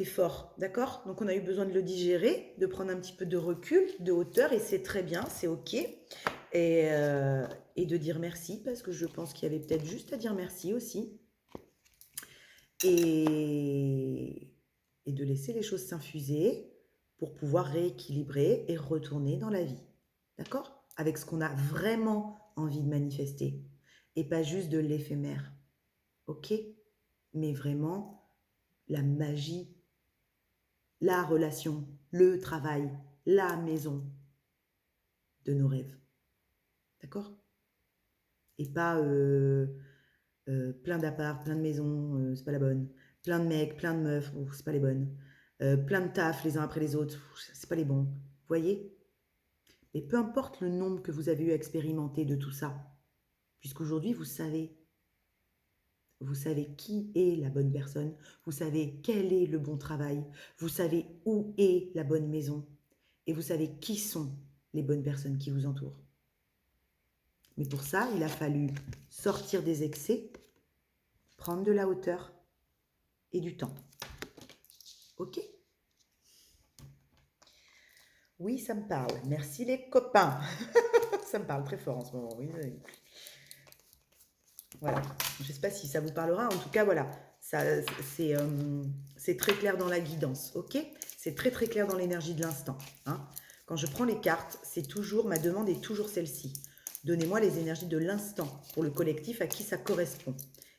fort, d'accord? Donc on a eu besoin de le digérer, de prendre un petit peu de recul, de hauteur, et c'est très bien, c'est ok. Et de dire merci, parce que je pense qu'il y avait peut-être juste à dire merci aussi. Et de laisser les choses s'infuser pour pouvoir rééquilibrer et retourner dans la vie. D'accord? Avec ce qu'on a vraiment envie de manifester. Et pas juste de l'éphémère. Ok? Mais vraiment la magie, la relation, le travail, la maison de nos rêves. D'accord? Et pas plein d'apparts, plein de maisons, c'est pas la bonne. Plein de mecs, plein de meufs, c'est pas les bonnes. Plein de tafs les uns après les autres, c'est pas les bons. Vous voyez? Et peu importe le nombre que vous avez eu à expérimenter de tout ça, puisqu'aujourd'hui vous savez qui est la bonne personne, vous savez quel est le bon travail, vous savez où est la bonne maison, et vous savez qui sont les bonnes personnes qui vous entourent. Mais pour ça, il a fallu sortir des excès, prendre de la hauteur et du temps. Ok? Oui, ça me parle. Merci les copains. Ça me parle très fort en ce moment. Oui, oui. Voilà. Je ne sais pas si ça vous parlera. En tout cas, voilà. C'est très clair dans la guidance. Ok? C'est très très clair dans l'énergie de l'instant. Hein? Quand je prends les cartes, c'est toujours, ma demande est toujours celle-ci. Donnez-moi les énergies de l'instant pour le collectif à qui ça correspond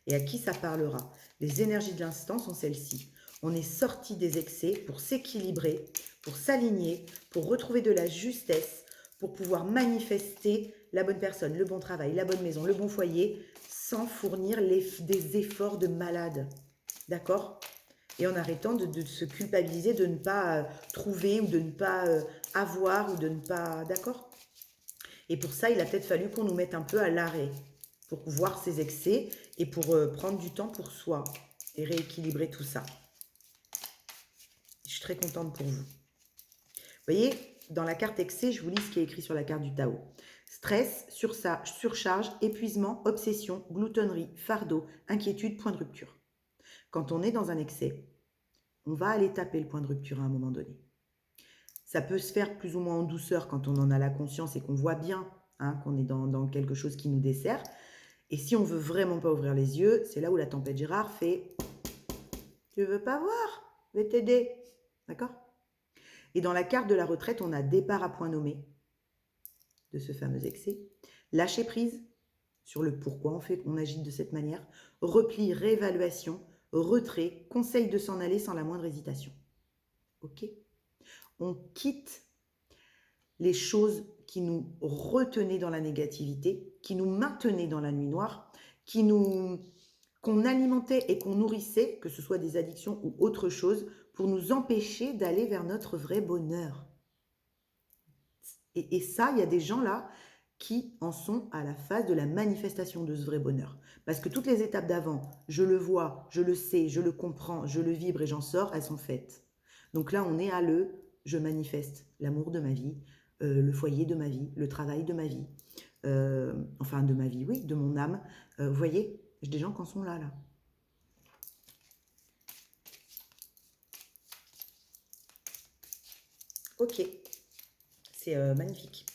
et à qui ça parlera. Les énergies de l'instant sont celles-ci. On est sorti des excès pour s'équilibrer, pour s'aligner, pour retrouver de la justesse, pour pouvoir manifester la bonne personne, le bon travail, la bonne maison, le bon foyer, sans fournir des efforts de malade. D'accord? Et en arrêtant de se culpabiliser de ne pas trouver ou de ne pas avoir ou de ne pas... D'accord? Et pour ça, il a peut-être fallu qu'on nous mette un peu à l'arrêt pour voir ces excès et pour prendre du temps pour soi et rééquilibrer tout ça. Je suis très contente pour vous. Vous voyez, dans la carte excès, je vous lis ce qui est écrit sur la carte du Tao. Stress, surcharge, épuisement, obsession, gloutonnerie, fardeau, inquiétude, point de rupture. Quand on est dans un excès, on va aller taper le point de rupture à un moment donné. Ça peut se faire plus ou moins en douceur quand on en a la conscience et qu'on voit bien qu'on est dans quelque chose qui nous dessert. Et si on veut vraiment pas ouvrir les yeux, c'est là où la tempête Gérard fait « Tu veux pas voir? Je vais t'aider. » D'accord? Et dans la carte de la retraite, on a départ à point nommé de ce fameux excès, lâcher prise sur le pourquoi on agit de cette manière, repli, réévaluation, retrait, conseil de s'en aller sans la moindre hésitation. Ok? On quitte les choses qui nous retenaient dans la négativité, qui nous maintenaient dans la nuit noire, qu'on alimentait et qu'on nourrissait, que ce soit des addictions ou autre chose, pour nous empêcher d'aller vers notre vrai bonheur. Et ça, il y a des gens là qui en sont à la phase de la manifestation de ce vrai bonheur. Parce que toutes les étapes d'avant, je le vois, je le sais, je le comprends, je le vibre et j'en sors, elles sont faites. Donc là, on est à je manifeste l'amour de ma vie, le foyer de ma vie, le travail de ma vie, enfin de ma vie, oui, de mon âme. Vous voyez, j'ai des gens qui en sont là. Ok, c'est magnifique.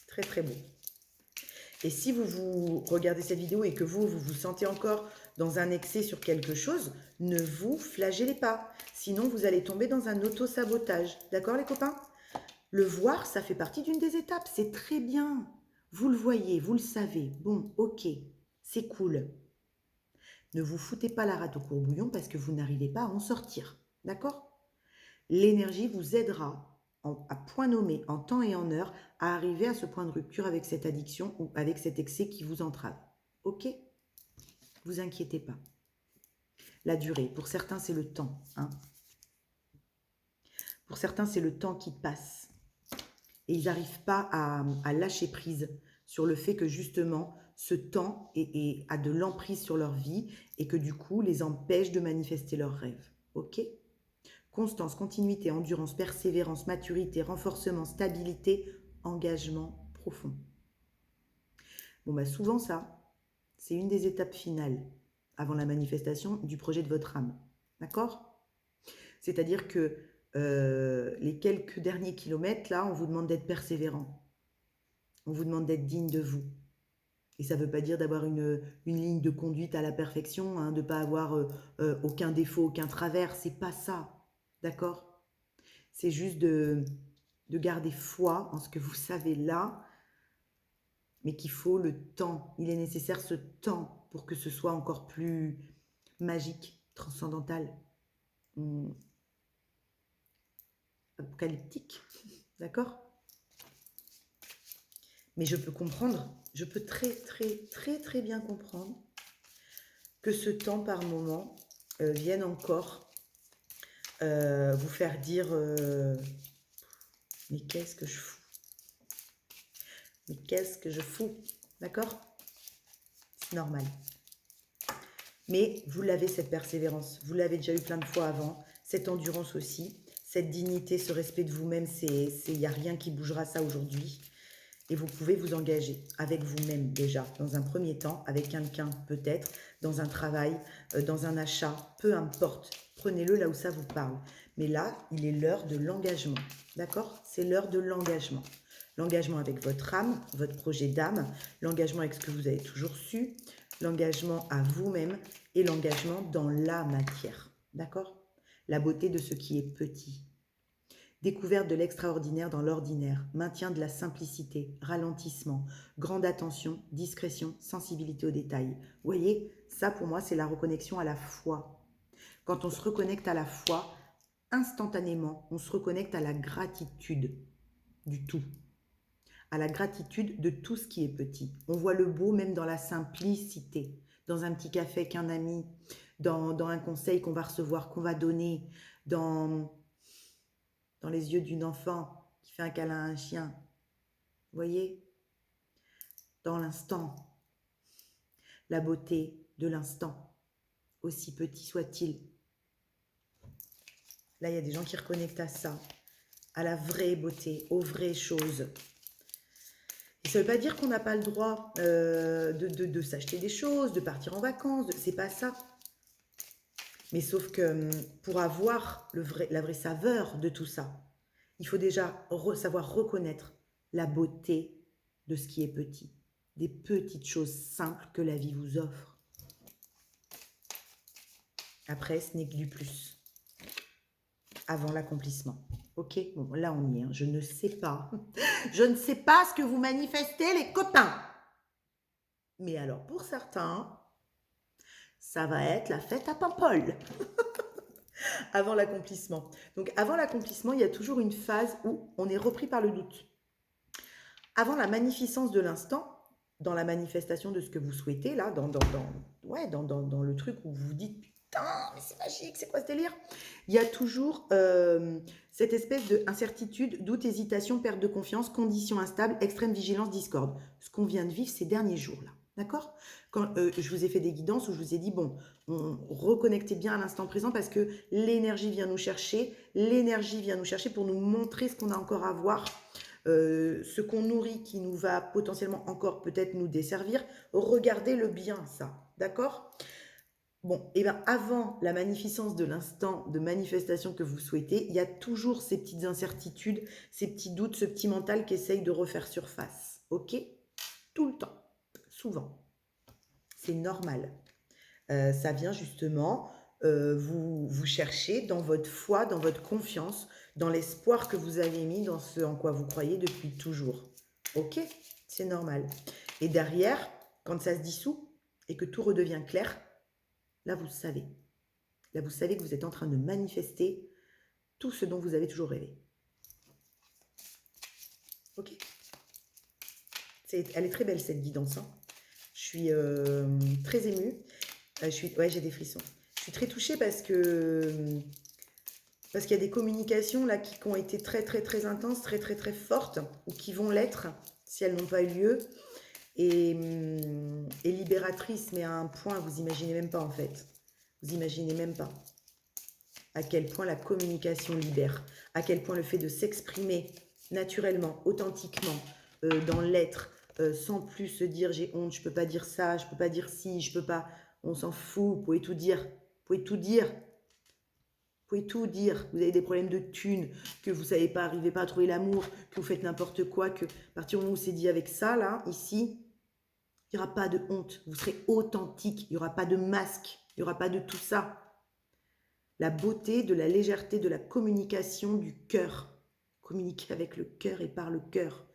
Très très beau. Et si vous regardez cette vidéo et que vous vous sentez encore dans un excès sur quelque chose, ne vous flagellez pas. Sinon, vous allez tomber dans un auto-sabotage. D'accord les copains? Le voir, ça fait partie d'une des étapes. C'est très bien. Vous le voyez, vous le savez. Bon, ok, c'est cool. Ne vous foutez pas la rate au courbouillon parce que vous n'arrivez pas à en sortir. D'accord? L'énergie vous aidera à point nommé, en temps et en heure, à arriver à ce point de rupture avec cette addiction ou avec cet excès qui vous entrave. Ok? Vous inquiétez pas. La durée, pour certains, c'est le temps. Pour certains, c'est le temps qui passe. Et ils n'arrivent pas à lâcher prise sur le fait que justement, ce temps a de l'emprise sur leur vie et que du coup, les empêche de manifester leurs rêves. Ok? Constance, continuité, endurance, persévérance, maturité, renforcement, stabilité, engagement profond. Bon, bah souvent ça, c'est une des étapes finales avant la manifestation du projet de votre âme. D'accord? C'est-à-dire que les quelques derniers kilomètres, là, on vous demande d'être persévérant. On vous demande d'être digne de vous. Et ça ne veut pas dire d'avoir une ligne de conduite à la perfection, de ne pas avoir aucun défaut, aucun travers. C'est pas ça. D'accord? C'est juste de garder foi en ce que vous savez là, mais qu'il faut le temps. Il est nécessaire ce temps pour que ce soit encore plus magique, transcendantal, apocalyptique. D'accord? Mais je peux comprendre, je peux très très très très bien comprendre que ce temps par moment vienne encore vous faire dire mais qu'est-ce que je fous? Mais qu'est-ce que je fous? D'accord? C'est normal. Mais vous l'avez cette persévérance, vous l'avez déjà eu plein de fois avant, cette endurance aussi, cette dignité, ce respect de vous-même, il n'y a rien qui bougera ça aujourd'hui. Et vous pouvez vous engager avec vous-même déjà, dans un premier temps, avec quelqu'un peut-être, dans un travail, dans un achat, peu importe. Prenez-le là où ça vous parle. Mais là, il est l'heure de l'engagement. D'accord? C'est l'heure de l'engagement. L'engagement avec votre âme, votre projet d'âme, l'engagement avec ce que vous avez toujours su, l'engagement à vous-même et l'engagement dans la matière. D'accord? La beauté de ce qui est petit. Découverte de l'extraordinaire dans l'ordinaire, maintien de la simplicité, ralentissement, grande attention, discrétion, sensibilité aux détails. Vous voyez, ça pour moi c'est la reconnexion à la foi. Quand on se reconnecte à la foi, instantanément, on se reconnecte à la gratitude du tout, à la gratitude de tout ce qui est petit. On voit le beau même dans la simplicité, dans un petit café qu'un ami, dans un conseil qu'on va recevoir, qu'on va donner, dans les yeux d'une enfant qui fait un câlin à un chien. Vous voyez? Dans l'instant, la beauté de l'instant, aussi petit soit-il. Là, il y a des gens qui reconnectent à ça, à la vraie beauté, aux vraies choses. Et ça ne veut pas dire qu'on n'a pas le droit de s'acheter des choses, de partir en vacances, c'est pas ça. Mais sauf que pour avoir la vraie saveur de tout ça, il faut déjà savoir reconnaître la beauté de ce qui est petit, des petites choses simples que la vie vous offre. Après, ce n'est que du plus, avant l'accomplissement. Ok, bon, là on y est, hein. Je ne sais pas. Je ne sais pas ce que vous manifestez, les copains. Mais alors, pour certains, ça va être la fête à Paimpol. Avant l'accomplissement. Donc, avant l'accomplissement, il y a toujours une phase où on est repris par le doute. Avant la magnificence de l'instant, dans la manifestation de ce que vous souhaitez, là, dans le truc où vous vous dites putain, mais c'est magique, c'est quoi ce délire? Il y a toujours cette espèce d'incertitude, doute, hésitation, perte de confiance, conditions instables, extrême vigilance, discorde. Ce qu'on vient de vivre ces derniers jours-là. D'accord? Quand je vous ai fait des guidances où je vous ai dit, bon, reconnectez bien à l'instant présent parce que l'énergie vient nous chercher pour nous montrer ce qu'on a encore à voir. Ce qu'on nourrit qui nous va potentiellement encore peut-être nous desservir, regardez le bien ça, d'accord? Bon, et bien avant la magnificence de l'instant de manifestation que vous souhaitez, il y a toujours ces petites incertitudes, ces petits doutes, ce petit mental qui essaye de refaire surface, ok? Tout le temps, souvent. C'est normal. Ça vient justement vous chercher dans votre foi, dans votre confiance, dans l'espoir que vous avez mis dans ce en quoi vous croyez depuis toujours. Ok? C'est normal. Et derrière, quand ça se dissout et que tout redevient clair, là vous savez. Là vous savez que vous êtes en train de manifester tout ce dont vous avez toujours rêvé. Ok? Elle est très belle cette guidance. Hein. Je suis très émue. J'ai des frissons. Je suis très touchée parce qu'il y a des communications là qui ont été très très très intenses, très très très fortes, ou qui vont l'être si elles n'ont pas eu lieu, et libératrices, mais à un point vous imaginez même pas en fait. Vous imaginez même pas à quel point la communication libère, à quel point le fait de s'exprimer naturellement, authentiquement, dans l'être, sans plus se dire j'ai honte, je peux pas dire ça, je peux pas dire ci, je peux pas, on s'en fout, vous pouvez tout dire, vous pouvez tout dire. Vous pouvez tout dire, vous avez des problèmes de thunes, que vous savez pas, arrivez pas à trouver l'amour, que vous faites n'importe quoi, que à partir du moment où c'est dit avec ça, là, ici, il n'y aura pas de honte, vous serez authentique, il n'y aura pas de masque, il n'y aura pas de tout ça. La beauté de la légèreté de la communication du cœur. Communiquer avec le cœur et par le cœur.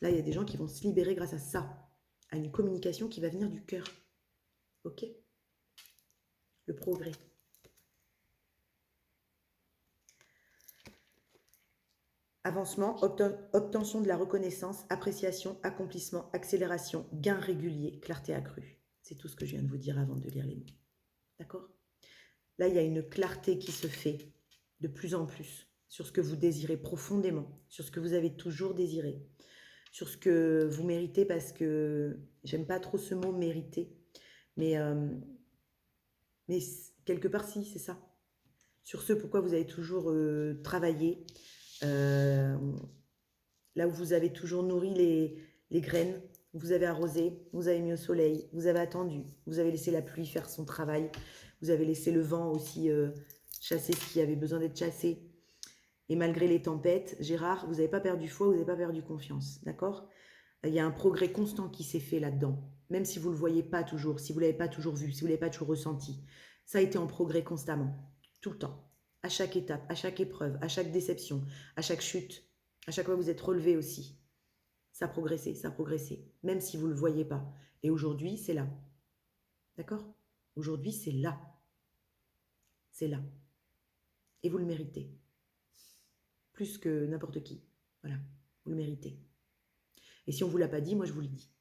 Là, il y a des gens qui vont se libérer grâce à ça, à une communication qui va venir du cœur. Ok? Le progrès. Avancement, obtention de la reconnaissance, appréciation, accomplissement, accélération, gain régulier, clarté accrue. C'est tout ce que je viens de vous dire avant de lire les mots. D'accord? Là, il y a une clarté qui se fait de plus en plus sur ce que vous désirez profondément, sur ce que vous avez toujours désiré, sur ce que vous méritez, parce que j'aime pas trop ce mot mériter, mais quelque part, si, c'est ça. Sur ce pourquoi vous avez toujours travaillé, là où vous avez toujours nourri les graines, Vous avez arrosé, vous avez mis au soleil, vous avez attendu, vous avez laissé la pluie faire son travail, vous avez laissé le vent aussi chasser ce qui avait besoin d'être chassé. Et malgré les tempêtes, Gérard, vous n'avez pas perdu foi, vous n'avez pas perdu confiance, d'accord? Il y a un progrès constant qui s'est fait là-dedans, même si vous ne le voyez pas toujours, si vous ne l'avez pas toujours vu, si vous ne l'avez pas toujours ressenti. Ça a été en progrès constamment, tout le temps, à chaque étape, à chaque épreuve, à chaque déception, à chaque chute, à chaque fois que vous êtes relevé aussi. Ça a progressé, même si vous ne le voyez pas. Et aujourd'hui, c'est là. D'accord? Aujourd'hui, c'est là. C'est là. Et vous le méritez. Plus que n'importe qui. Voilà, vous le méritez. Et si on ne vous l'a pas dit, moi je vous le dis.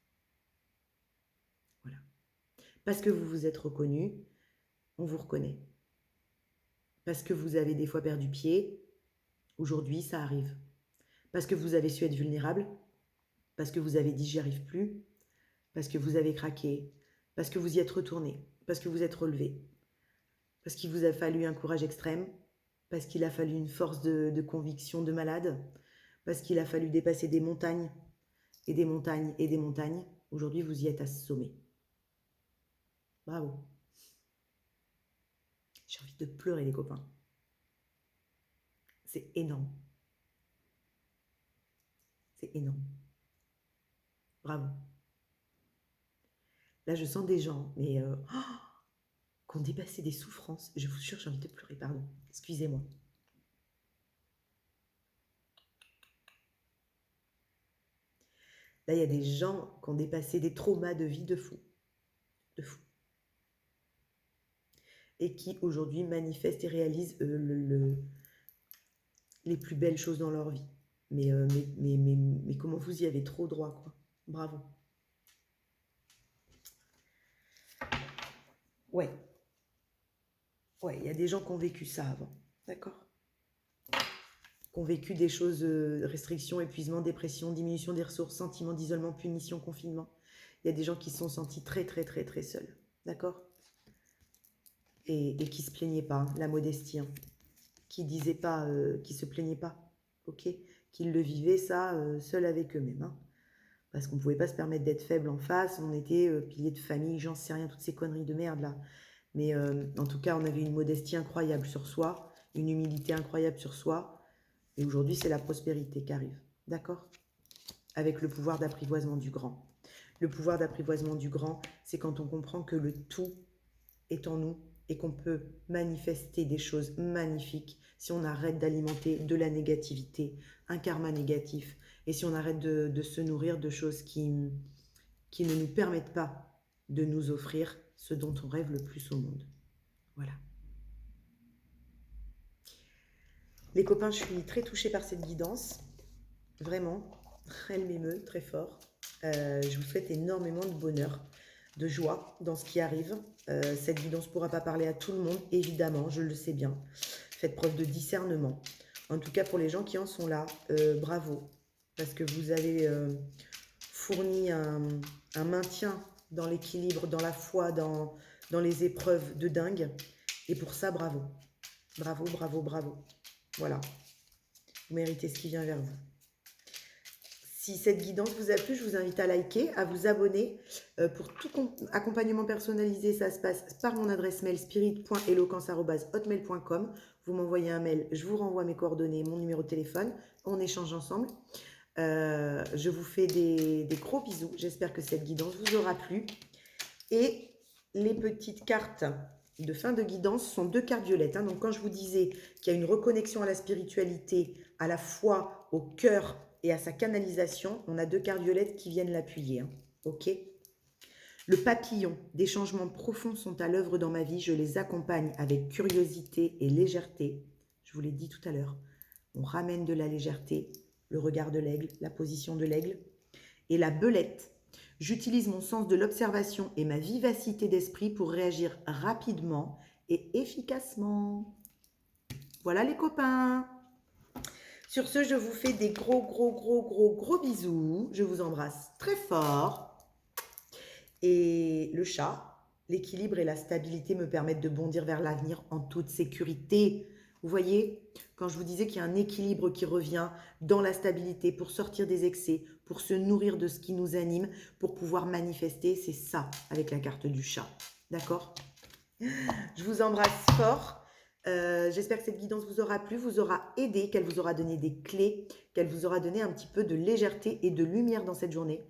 Voilà. Parce que vous vous êtes reconnu, on vous reconnaît. Parce que vous avez des fois perdu pied, aujourd'hui ça arrive. Parce que vous avez su être vulnérable, parce que vous avez dit j'y arrive plus, parce que vous avez craqué, parce que vous y êtes retourné, parce que vous êtes relevé, parce qu'il vous a fallu un courage extrême, parce qu'il a fallu une force de conviction de malade, parce qu'il a fallu dépasser des montagnes et des montagnes et des montagnes. Aujourd'hui, vous y êtes à ce sommet. Bravo. J'ai envie de pleurer, les copains. C'est énorme. C'est énorme. Bravo. Là, je sens des gens, mais qui ont dépassé des souffrances. Je vous jure, j'ai envie de pleurer, pardon. Excusez-moi. Là, il y a des gens qui ont dépassé des traumas de vie de fou. De fou. Et qui, aujourd'hui, manifestent et réalisent les plus belles choses dans leur vie. Mais comment vous y avez trop droit, quoi. Bravo. Ouais. Ouais, il y a des gens qui ont vécu ça avant. D'accord? Qui ont vécu des choses, restrictions, épuisement, dépression, diminution des ressources, sentiment d'isolement, punition, confinement. Il y a des gens qui se sont sentis très, très, très, très seuls. D'accord? Et qui ne se plaignaient pas, hein, la modestie. Hein. Qui disaient pas, qui se plaignaient pas. Ok? Qu'ils le vivaient, ça, seuls avec eux-mêmes. Hein. Parce qu'on ne pouvait pas se permettre d'être faible en face. On était piliers de famille, j'en sais rien, toutes ces conneries de merde là. Mais en tout cas, on avait une modestie incroyable sur soi, une humilité incroyable sur soi. Et aujourd'hui, c'est la prospérité qui arrive. D'accord? Avec le pouvoir d'apprivoisement du grand. Le pouvoir d'apprivoisement du grand, c'est quand on comprend que le tout est en nous et qu'on peut manifester des choses magnifiques si on arrête d'alimenter de la négativité, un karma négatif, et si on arrête de se nourrir de choses qui ne nous permettent pas de nous offrir ce dont on rêve le plus au monde. Voilà. Les copains, je suis très touchée par cette guidance. Vraiment, elle m'émeut très fort. Je vous souhaite énormément de bonheur, de joie dans ce qui arrive. Cette guidance ne pourra pas parler à tout le monde, évidemment, je le sais bien. Faites preuve de discernement. En tout cas, pour les gens qui en sont là, bravo. Parce que vous avez fourni un maintien dans l'équilibre, dans la foi, dans les épreuves de dingue. Et pour ça, bravo. Bravo, bravo, bravo. Voilà. Vous méritez ce qui vient vers vous. Si cette guidance vous a plu, je vous invite à liker, à vous abonner. Pour tout accompagnement personnalisé, ça se passe par mon adresse mail spirit.eloquence@hotmail.com. Vous m'envoyez un mail, je vous renvoie mes coordonnées, mon numéro de téléphone. On échange ensemble. Je vous fais des gros bisous. J'espère que cette guidance vous aura plu. Et les petites cartes de fin de guidance sont 2 cartes violettes. Hein. Donc quand je vous disais qu'il y a une reconnexion à la spiritualité, à la foi, au cœur et à sa canalisation, on a 2 cartes violettes qui viennent l'appuyer. Hein. Ok? Le papillon, des changements profonds sont à l'œuvre dans ma vie. Je les accompagne avec curiosité et légèreté. Je vous l'ai dit tout à l'heure. On ramène de la légèreté, le regard de l'aigle, la position de l'aigle. Et la belette, j'utilise mon sens de l'observation et ma vivacité d'esprit pour réagir rapidement et efficacement. Voilà les copains. Sur ce, je vous fais des gros bisous. Je vous embrasse très fort. Et le chat, l'équilibre et la stabilité me permettent de bondir vers l'avenir en toute sécurité. Vous voyez, quand je vous disais qu'il y a un équilibre qui revient dans la stabilité pour sortir des excès, pour se nourrir de ce qui nous anime, pour pouvoir manifester, c'est ça avec la carte du chat. D'accord? Je vous embrasse fort. J'espère que cette guidance vous aura plu, vous aura aidé, qu'elle vous aura donné des clés, qu'elle vous aura donné un petit peu de légèreté et de lumière dans cette journée.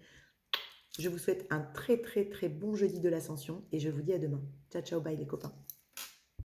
Je vous souhaite un très très très bon jeudi de l'ascension et je vous dis à demain. Ciao ciao, bye les copains.